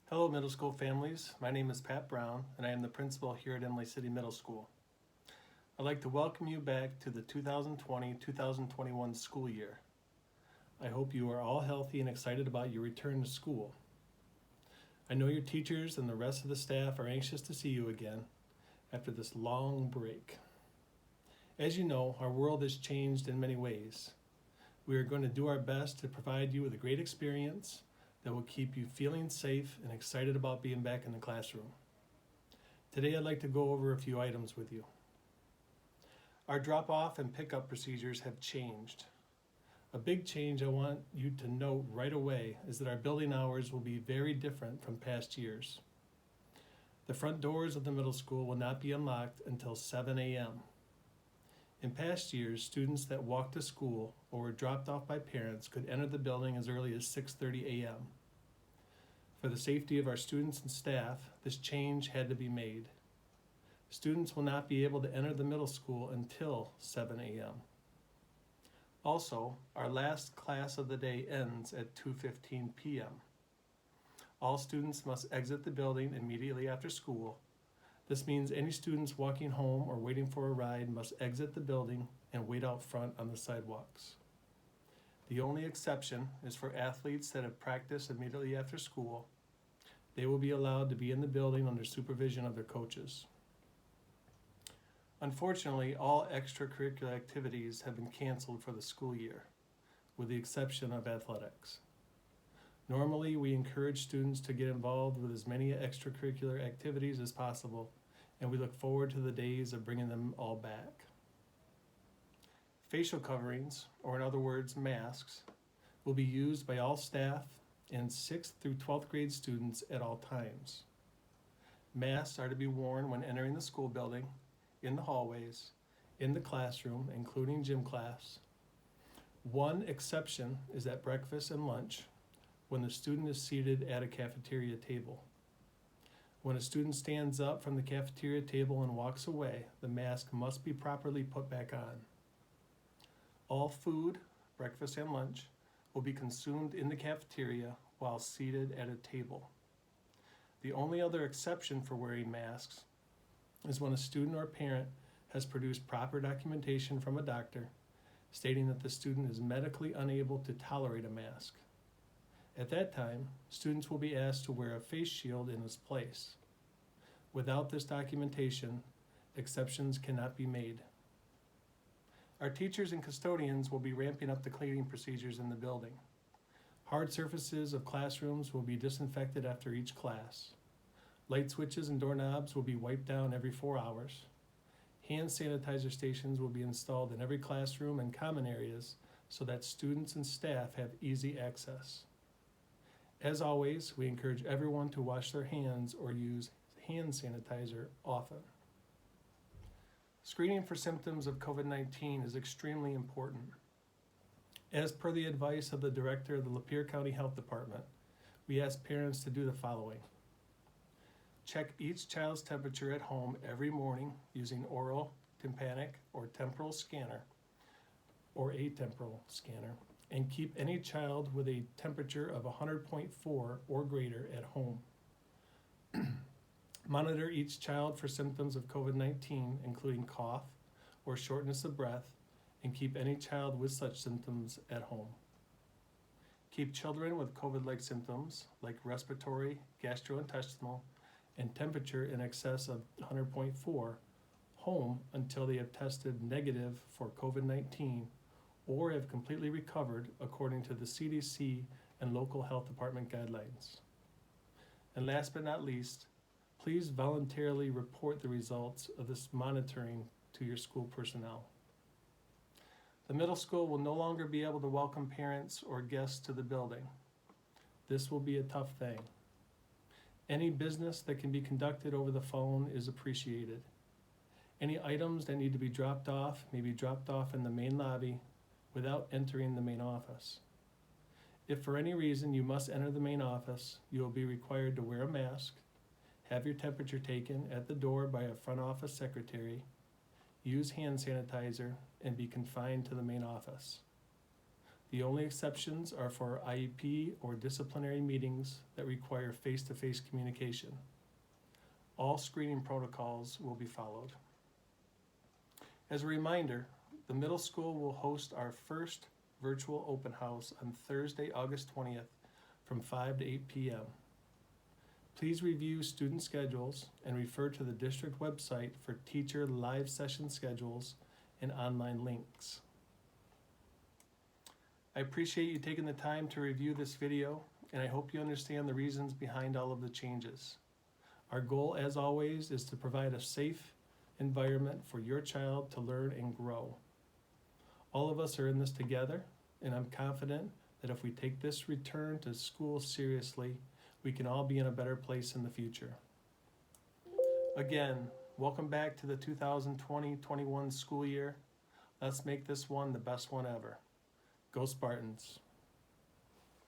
Hello, middle school families. My name is Pat Brown, and I am the principal here at Imlay City Middle School. I'd like to welcome you back to the 2020-2021 school year. I hope you are all healthy and excited about your return to school. I know your teachers and the rest of the staff are anxious to see you again after this long break. As you know, our world has changed in many ways. We are going to do our best to provide you with a great experience that will keep you feeling safe and excited about being back in the classroom. Today I'd like to go over a few items with you. Our drop-off and pickup procedures have changed. A big change I want you to note right away is that our building hours will be very different from past years. The front doors of the middle school will not be unlocked until 7 a.m. In past years, students that walked to school or were dropped off by parents could enter the building as early as 6:30 a.m. For the safety of our students and staff, this change had to be made. Students will not be able to enter the middle school until 7 a.m. Also, our last class of the day ends at 2:15 p.m. All students must exit the building immediately after school. This means any students walking home or waiting for a ride must exit the building and wait out front on the sidewalks. The only exception is for athletes that have practiced immediately after school. They will be allowed to be in the building under supervision of their coaches. Unfortunately, all extracurricular activities have been canceled for the school year, with the exception of athletics. Normally, we encourage students to get involved with as many extracurricular activities as possible, and we look forward to the days of bringing them all back. Facial coverings, or in other words, masks, will be used by all staff and 6th through 12th grade students at all times. Masks are to be worn when entering the school building, in the hallways, in the classroom, including gym class. One exception is at breakfast and lunch, when the student is seated at a cafeteria table. When a student stands up from the cafeteria table and walks away, the mask must be properly put back on. All food, breakfast and lunch, will be consumed in the cafeteria while seated at a table. The only other exception for wearing masks is when a student or parent has produced proper documentation from a doctor stating that the student is medically unable to tolerate a mask. At that time, students will be asked to wear a face shield in its place. Without this documentation, exceptions cannot be made. Our teachers and custodians will be ramping up the cleaning procedures in the building. Hard surfaces of classrooms will be disinfected after each class. Light switches and doorknobs will be wiped down every 4 hours. Hand sanitizer stations will be installed in every classroom and common areas so that students and staff have easy access. As always, we encourage everyone to wash their hands or use hand sanitizer often. Screening for symptoms of COVID-19 is extremely important. As per the advice of the director of the Lapeer County Health Department, we ask parents to do the following. Check each child's temperature at home every morning using oral, tympanic, or temporal scanner, or atemporal scanner, and keep any child with a temperature of 100.4 or greater at home. Monitor each child for symptoms of COVID-19, including cough or shortness of breath, and keep any child with such symptoms at home. Keep children with COVID-like symptoms, like respiratory, gastrointestinal, and temperature in excess of 100.4, home until they have tested negative for COVID-19 or have completely recovered according to the CDC and local health department guidelines. And last but not least, please voluntarily report the results of this monitoring to your school personnel. The middle school will no longer be able to welcome parents or guests to the building. This will be a tough thing. Any business that can be conducted over the phone is appreciated. Any items that need to be dropped off may be dropped off in the main lobby without entering the main office. If for any reason you must enter the main office, you will be required to wear a mask, have your temperature taken at the door by a front office secretary, use hand sanitizer, and be confined to the main office. The only exceptions are for IEP or disciplinary meetings that require face-to-face communication. All screening protocols will be followed. As a reminder, the middle school will host our first virtual open house on Thursday, August 20th from 5 to 8 p.m. Please review student schedules and refer to the district website for teacher live session schedules and online links. I appreciate you taking the time to review this video, and I hope you understand the reasons behind all of the changes. Our goal, as always, is to provide a safe environment for your child to learn and grow. All of us are in this together, and I'm confident that if we take this return to school seriously, we can all be in a better place in the future. Again, welcome back to the 2020-21 school year. Let's make this one the best one ever. Go Spartans!